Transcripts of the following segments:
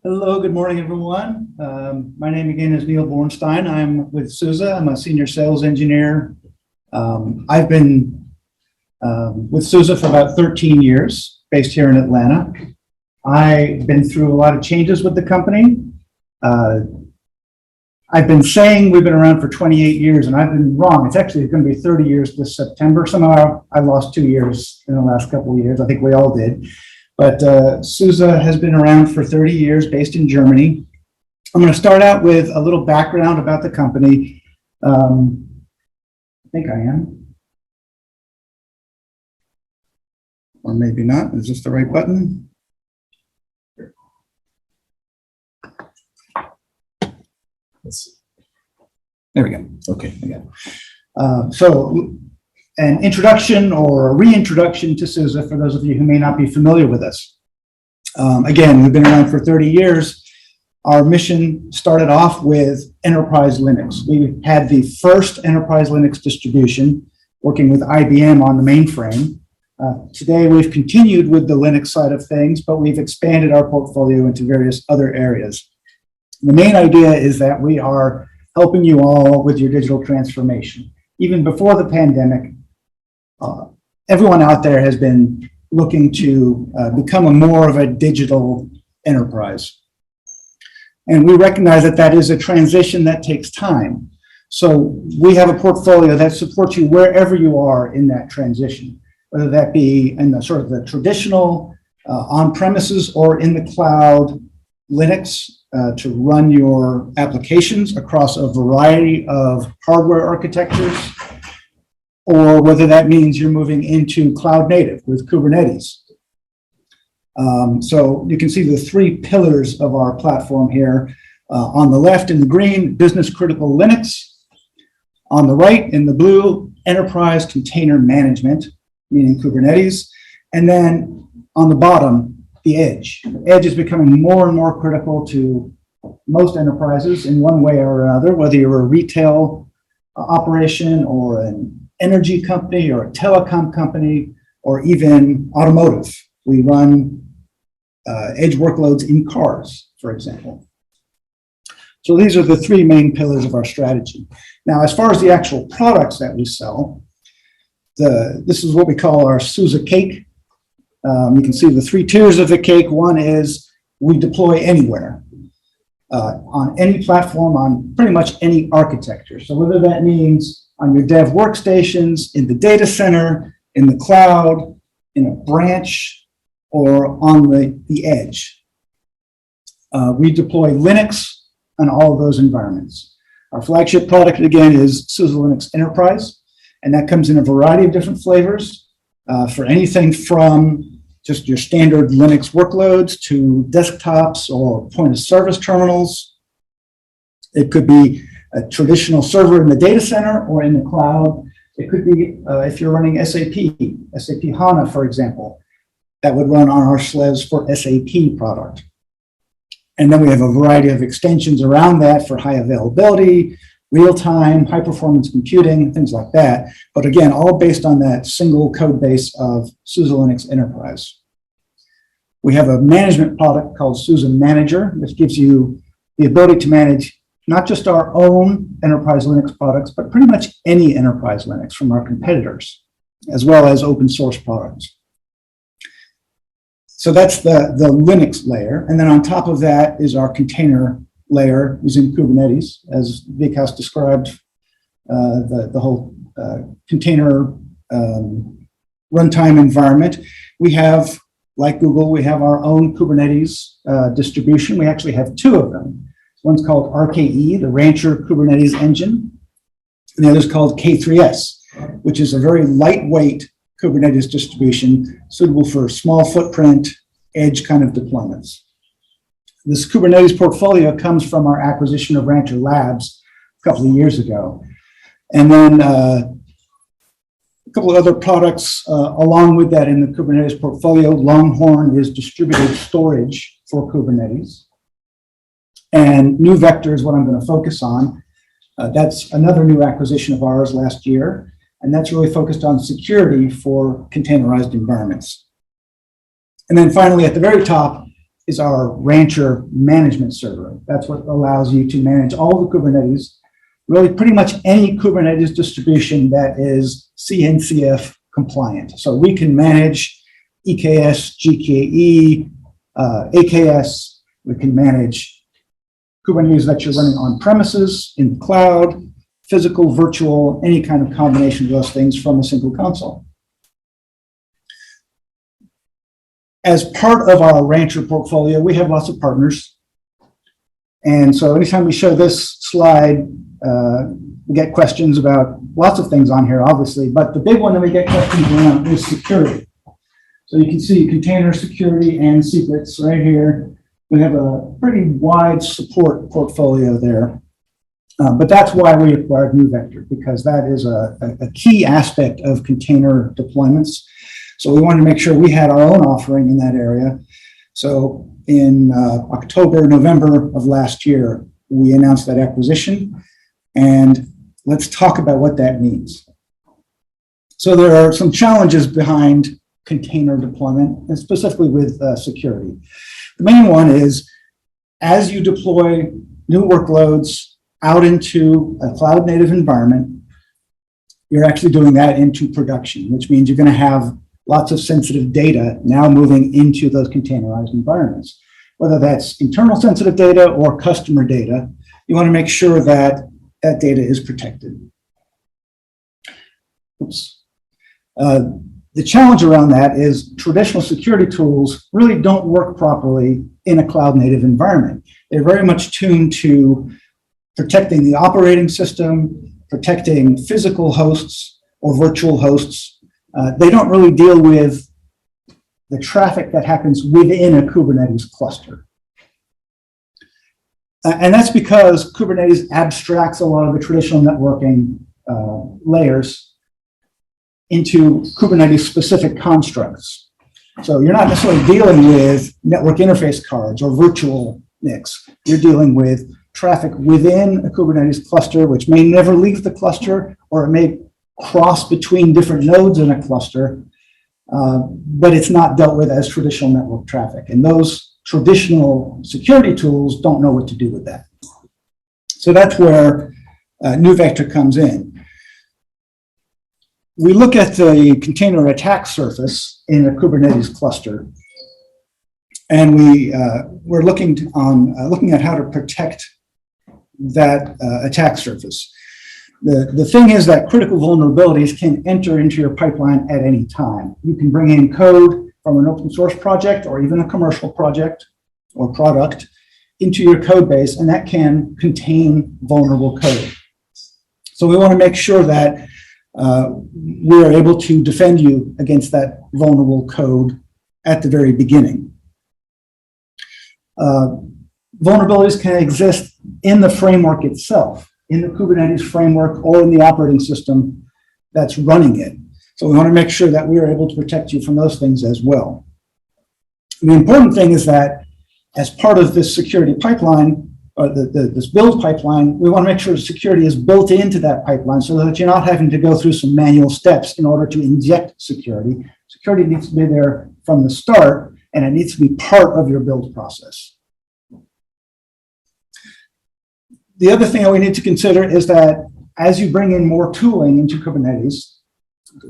Hello, good morning, everyone. My name again is Niel Bornstein. I'm with Suse. I'm a senior sales engineer. I've been with Suse for about 13 years, based here in Atlanta. I've been through a lot of changes with the company. I've been saying we've been around for 28 years, and I've been wrong. It's actually going to be 30 years this September. Somehow I lost 2 years in the last couple of years. I think we all did. But Suse has been around for 30 years, based in Germany. I'm going to start out with a little background about the company. I think I am. Or maybe not. Is this the right button? Let's see. There we go. Okay, again. So an introduction or a reintroduction to Suse for those of you who may not be familiar with us. Again, we've been around for 30 years. Our mission started off with enterprise Linux. We had the first enterprise Linux distribution working with IBM on the mainframe. Today, we've continued with the Linux side of things, but we've expanded our portfolio into various other areas. The main idea is that we are helping you all with your digital transformation. Even before the pandemic, everyone out there has been looking to become more of a digital enterprise. And we recognize that that is a transition that takes time. So we have a portfolio that supports you wherever you are in that transition, whether that be in the sort of the traditional on-premises or in the cloud Linux to run your applications across a variety of hardware architectures, or whether that means you're moving into cloud native with Kubernetes. So you can see the three pillars of our platform here. On the left in the green, business critical Linux. On the right in the blue, enterprise container management, meaning Kubernetes. And then on the bottom, the edge. The edge is becoming more and more critical to most enterprises in one way or another, whether you're a retail operation or an energy company or a telecom company or even automotive. We run edge workloads in cars, for example. So these are the three main pillars of our strategy. Now, as far as the actual products that we sell, this is what we call our Suse cake. You can see the three tiers of the cake. One is we deploy anywhere, on any platform, on pretty much any architecture. So whether that means on your dev workstations, in the data center, in the cloud, in a branch, or on the edge. We deploy Linux on all of those environments. Our flagship product, again, is Suse Linux Enterprise, and that comes in a variety of different flavors for anything from just your standard Linux workloads to desktops or point of service terminals. It could be a traditional server in the data center or in the cloud. It could be, if you're running SAP HANA, for example, that would run on our SLES for SAP product. And then we have a variety of extensions around that for high availability, real-time, high-performance computing, things like that. But again, all based on that single code base of Suse Linux Enterprise. We have a management product called Suse Manager, which gives you the ability to manage not just our own enterprise Linux products, but pretty much any enterprise Linux from our competitors, as well as open source products. So that's the Linux layer. And then on top of that is our container layer using Kubernetes, as Vikas described, the whole container runtime environment. We have, like Google, we have our own Kubernetes distribution. We actually have two of them. One's called RKE, the Rancher Kubernetes Engine, and the other is called K3S, which is a very lightweight Kubernetes distribution suitable for small footprint, edge kind of deployments. This Kubernetes portfolio comes from our acquisition of Rancher Labs a couple of years ago. And then a couple of other products along with that in the Kubernetes portfolio. Longhorn is distributed storage for Kubernetes. And New Vector is what I'm going to focus on. That's another new acquisition of ours last year. And that's really focused on security for containerized environments. And then finally, at the very top, is our Rancher management server. That's what allows you to manage all the Kubernetes, really pretty much any Kubernetes distribution that is CNCF compliant. So we can manage EKS, GKE, AKS. We can manage Kubernetes that you're running on premises, in the cloud, physical, virtual, any kind of combination of those things from a single console. As part of our Rancher portfolio, we have lots of partners. And so anytime we show this slide, we get questions about lots of things on here, obviously, but the big one that we get questions around is security. So you can see container security and secrets right here. We have a pretty wide support portfolio there. But that's why we acquired NewVector, because that is a key aspect of container deployments. So we wanted to make sure we had our own offering in that area. So in October, November of last year, we announced that acquisition. And let's talk about what that means. So there are some challenges behind container deployment, and specifically with security. The main one is, as you deploy new workloads out into a cloud-native environment, you're actually doing that into production, which means you're going to have lots of sensitive data now moving into those containerized environments. Whether that's internal sensitive data or customer data, you want to make sure that that data is protected. Oops. The challenge around that is traditional security tools really don't work properly in a cloud-native environment. They're very much tuned to protecting the operating system, protecting physical hosts or virtual hosts. They don't really deal with the traffic that happens within a Kubernetes cluster. And that's because Kubernetes abstracts a lot of the traditional networking layers into Kubernetes-specific constructs. So you're not necessarily dealing with network interface cards or virtual NICs. You're dealing with traffic within a Kubernetes cluster, which may never leave the cluster, or it may cross between different nodes in a cluster, but it's not dealt with as traditional network traffic. And those traditional security tools don't know what to do with that. So that's where NewVector comes in. We look at the container attack surface in a Kubernetes cluster, and we're looking at how to protect that attack surface. The thing is that critical vulnerabilities can enter into your pipeline at any time. You can bring in code from an open source project or even a commercial project or product into your code base, and that can contain vulnerable code. So we want to make sure that we are able to defend you against that vulnerable code at the very beginning. Vulnerabilities can exist in the framework itself, in the Kubernetes framework or in the operating system that's running it. So we want to make sure that we are able to protect you from those things as well. The important thing is that as part of this security pipeline, or this build pipeline, we want to make sure security is built into that pipeline so that you're not having to go through some manual steps in order to inject security. Security needs to be there from the start, and it needs to be part of your build process. The other thing that we need to consider is that as you bring in more tooling into Kubernetes,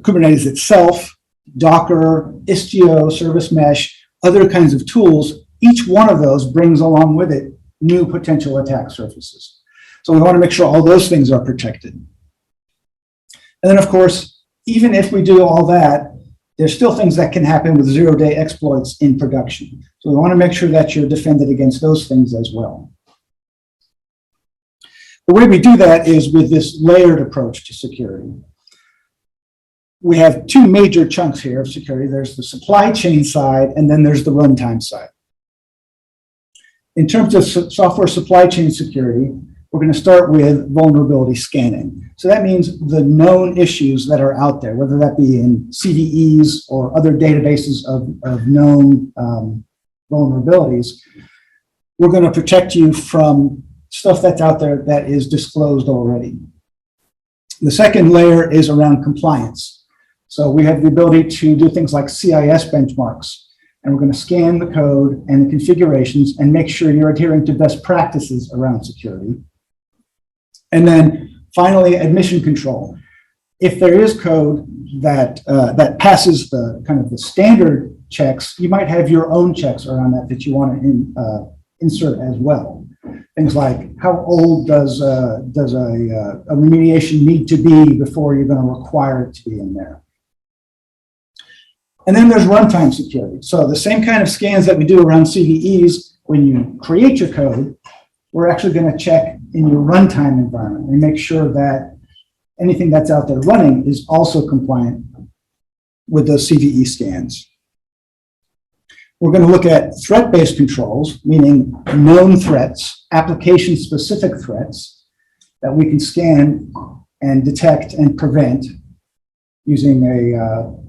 Kubernetes itself, Docker, Istio, Service Mesh, other kinds of tools, each one of those brings along with it new potential attack surfaces. So we want to make sure all those things are protected. And then, of course, even if we do all that, there's still things that can happen with zero-day exploits in production. So we want to make sure that you're defended against those things as well. The way we do that is with this layered approach to security. We have two major chunks here of security. There's the supply chain side, and then there's the runtime side. In terms of software supply chain security, we're going to start with vulnerability scanning. So that means the known issues that are out there, whether that be in CVEs or other databases of known vulnerabilities. We're going to protect you from stuff that's out there that is disclosed already. The second layer is around compliance. So we have the ability to do things like CIS benchmarks, And we're going to scan the code and the configurations and make sure you're adhering to best practices around security. And then finally, admission control. If there is code that passes the kind of the standard checks, you might have your own checks around that you want to insert as well. Things like how old does a remediation need to be before you're going to require it to be in there. And then there's runtime security. So the same kind of scans that we do around CVEs when you create your code, we're actually going to check in your runtime environment and make sure that anything that's out there running is also compliant with those CVE scans. We're going to look at threat-based controls, meaning known threats, application-specific threats that we can scan and detect and prevent using a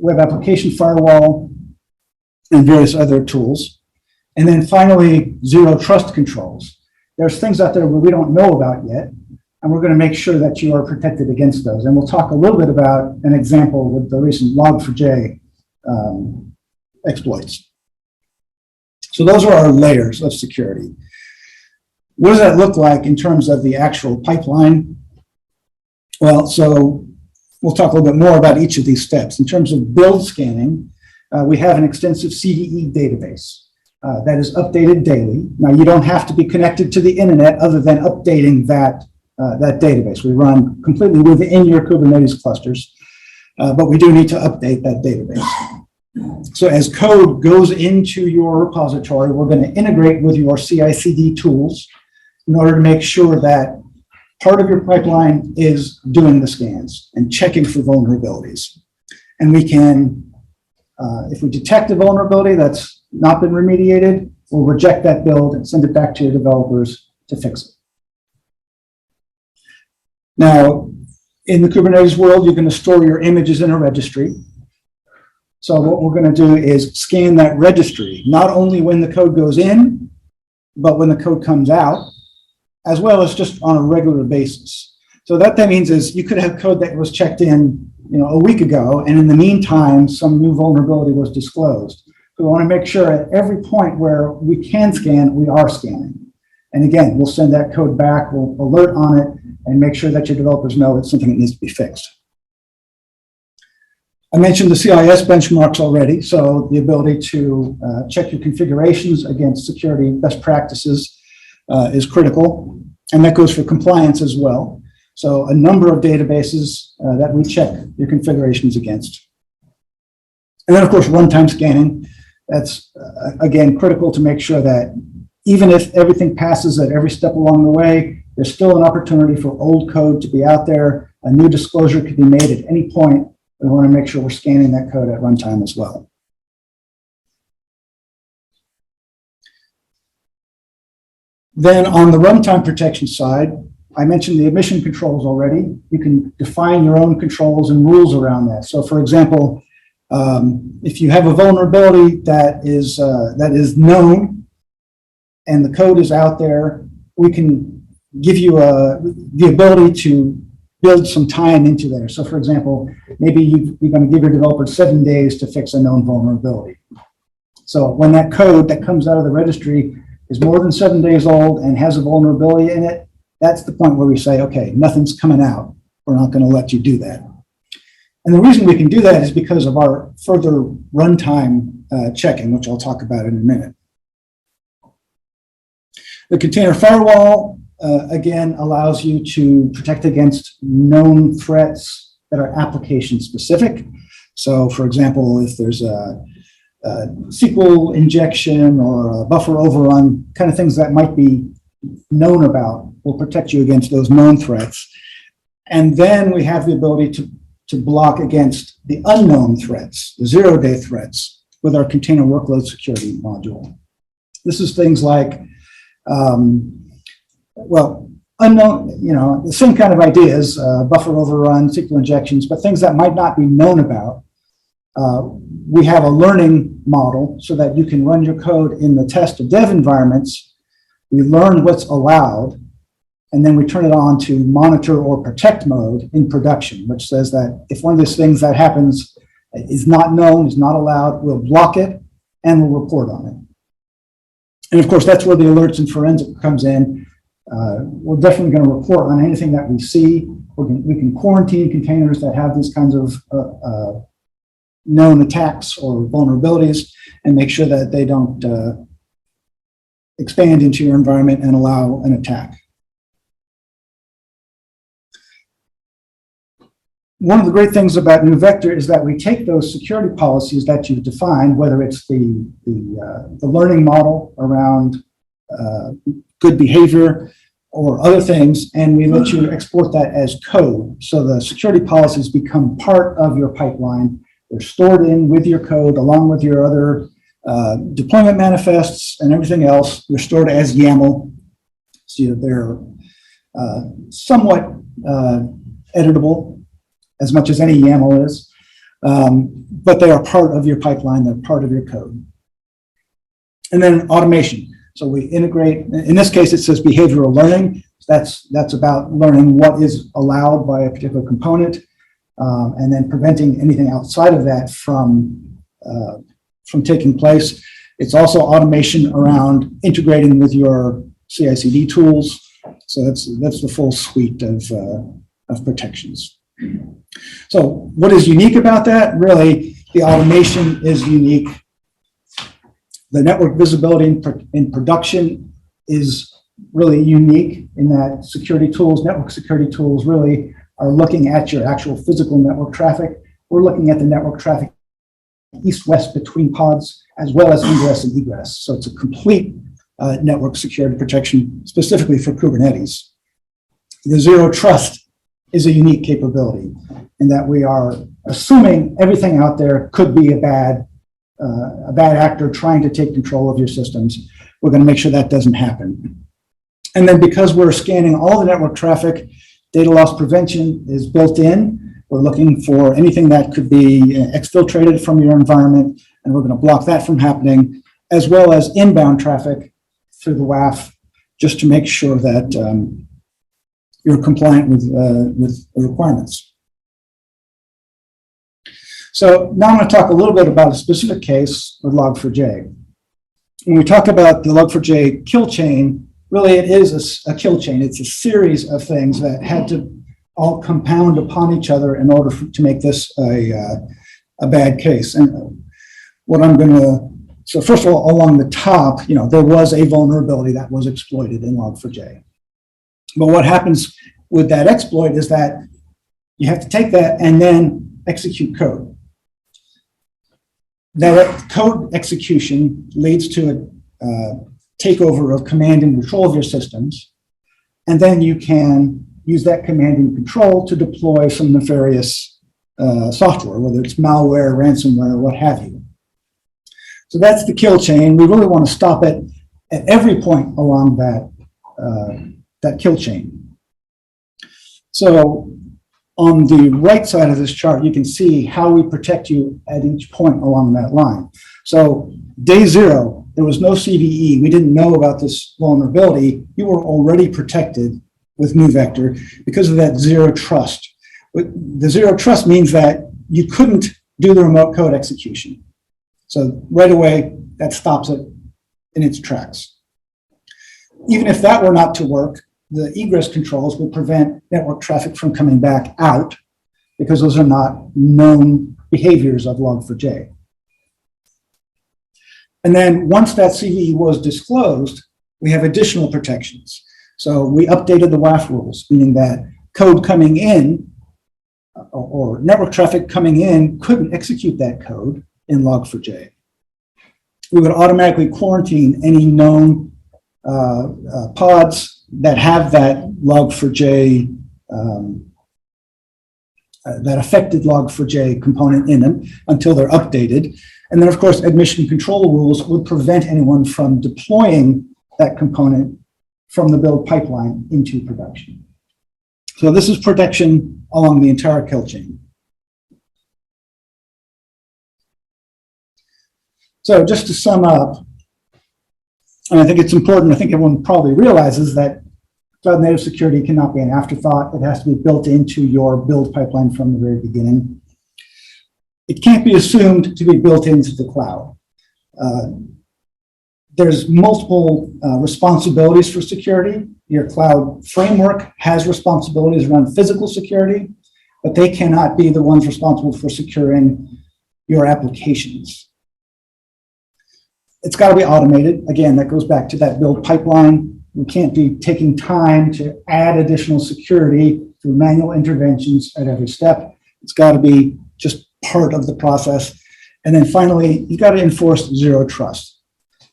web application firewall and various other tools. And then finally, zero trust controls. There's things out there where we don't know about yet, and we're going to make sure that you are protected against those. And we'll talk a little bit about an example with the recent Log4j exploits. So those are our layers of security. What does that look like in terms of the actual pipeline? Well, so we'll talk a little bit more about each of these steps. In terms of build scanning, we have an extensive CVE database that is updated daily. Now, you don't have to be connected to the internet other than updating that database. We run completely within your Kubernetes clusters, but we do need to update that database. So as code goes into your repository, we're going to integrate with your CI/CD tools in order to make sure that part of your pipeline is doing the scans and checking for vulnerabilities. And we can, if we detect a vulnerability that's not been remediated, we'll reject that build and send it back to your developers to fix it. Now, in the Kubernetes world, you're going to store your images in a registry. So what we're going to do is scan that registry, not only when the code goes in, but when the code comes out, as well as just on a regular basis. So that means is you could have code that was checked in, a week ago, and in the meantime, some new vulnerability was disclosed. So we want to make sure at every point where we can scan, we are scanning. And again, we'll send that code back, we'll alert on it, and make sure that your developers know it's something that needs to be fixed. I mentioned the CIS benchmarks already, so the ability to check your configurations against security best practices is critical, and that goes for compliance as well. So a number of databases that we check your configurations against. And then, of course, runtime scanning. That's, again, critical to make sure that even if everything passes at every step along the way, there's still an opportunity for old code to be out there. A new disclosure could be made at any point. We want to make sure we're scanning that code at runtime as well. Then on the runtime protection side, I mentioned the admission controls already. You can define your own controls and rules around that. So for example, if you have a vulnerability that is known and the code is out there, we can give you the ability to build some time into there. So for example, maybe you're going to give your developers 7 days to fix a known vulnerability. So when that code that comes out of the registry is more than 7 days old and has a vulnerability in it, that's the point where we say, okay, nothing's coming out. We're not going to let you do that. And the reason we can do that is because of our further runtime checking, which I'll talk about in a minute. The container firewall, again, allows you to protect against known threats that are application specific. So for example, if there's a SQL injection or a buffer overrun, kind of things that might be known about, will protect you against those known threats. And then we have the ability to block against the unknown threats, the zero-day threats, with our container workload security module. This is things like, unknown, the same kind of ideas, buffer overrun, SQL injections, but things that might not be known about. We have a learning model so that you can run your code in the test of dev environments. We learn what's allowed, and then we turn it on to monitor or protect mode in production, which says that if one of those things that happens is not known, is not allowed, we'll block it and we'll report on it. And of course, that's where the alerts and forensic comes in. We're definitely going to report on anything that we see. We can quarantine containers that have these kinds of known attacks or vulnerabilities and make sure that they don't expand into your environment and allow an attack. One of the great things about NuVector is that we take those security policies that you've defined, whether it's the learning model around good behavior or other things, and we let you export that as code. So the security policies become part of your pipeline. They're stored in with your code along with your other deployment manifests and everything else. They're stored as YAML. So they're somewhat editable, as much as any YAML is, but they are part of your pipeline, they're part of your code. And then automation. So we integrate, in this case, it says behavioral learning. That's about learning what is allowed by a particular component, and then preventing anything outside of that from taking place. It's also automation around integrating with your CI/CD tools. So that's the full suite of protections. So what is unique about that? Really, the automation is unique. The network visibility in production is really unique in that security tools, network security tools really are looking at your actual physical network traffic. We're looking at the network traffic east-west between pods, as well as ingress and egress. So it's a complete network security protection specifically for Kubernetes. The zero trust is a unique capability in that we are assuming everything out there could be a bad actor trying to take control of your systems. We're going to make sure that doesn't happen. And then because we're scanning all the network traffic, data loss prevention is built in. We're looking for anything that could be exfiltrated from your environment, and we're going to block that from happening, as well as inbound traffic through the WAF, just to make sure that you're compliant with the requirements. So now I'm going to talk a little bit about a specific case with Log4j. When we talk about the Log4j kill chain, really it is a kill chain. It's a series of things that had to all compound upon each other in order to make this a bad case. And what I'm going to, so first of all, along the top, there was a vulnerability that was exploited in Log4j. But what happens with that exploit is that you have to take that and then execute code. That code execution leads to a takeover of command and control of your systems. And then you can use that command and control to deploy some nefarious software, whether it's malware, ransomware, what have you. So that's the kill chain. We really want to stop it at every point along that kill chain. So on the right side of this chart, you can see how we protect you at each point along that line. So day zero, there was no CVE. We didn't know about this vulnerability. You were already protected with NuVector because of that zero trust. The zero trust means that you couldn't do the remote code execution. So right away, that stops it in its tracks. Even if that were not to work, the egress controls will prevent network traffic from coming back out because those are not known behaviors of Log4j. And then once that CVE was disclosed, we have additional protections. So we updated the WAF rules, meaning that code coming in or network traffic coming in couldn't execute that code in Log4j. We would automatically quarantine any known pods that have that Log4j, that affected Log4j component in them until they're updated. And then, of course, admission control rules would prevent anyone from deploying that component from the build pipeline into production. So this is protection along the entire kill chain. So just to sum up, and I think it's important, I think everyone probably realizes that cloud native security cannot be an afterthought. It has to be built into your build pipeline from the very beginning. it can't be assumed to be built into the cloud. There's multiple responsibilities for security. Your cloud framework has responsibilities around physical security, but they cannot be the ones responsible for securing your applications. It's got to be automated. Again, that goes back to that build pipeline. We can't be taking time to add additional security through manual interventions at every step. It's got to be just part of the process. And then finally, you've got to enforce zero trust.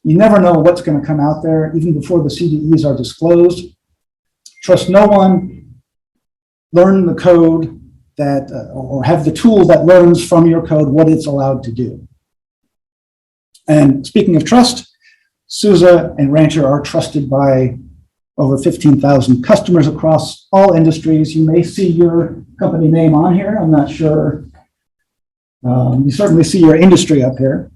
You never know what's going to come out there, even before the CVEs are disclosed. Trust no one. Learn the code that, or have the tool that learns from your code what it's allowed to do. And speaking of trust, Suse and Rancher are trusted by over 15,000 customers across all industries. You may see your company name on here. I'm not sure. You certainly see your industry up here.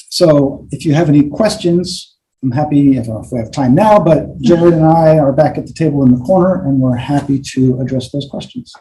So if you have any questions, I'm happy, if we have time now, but Jared and I are back at the table in the corner, and we're happy to address those questions.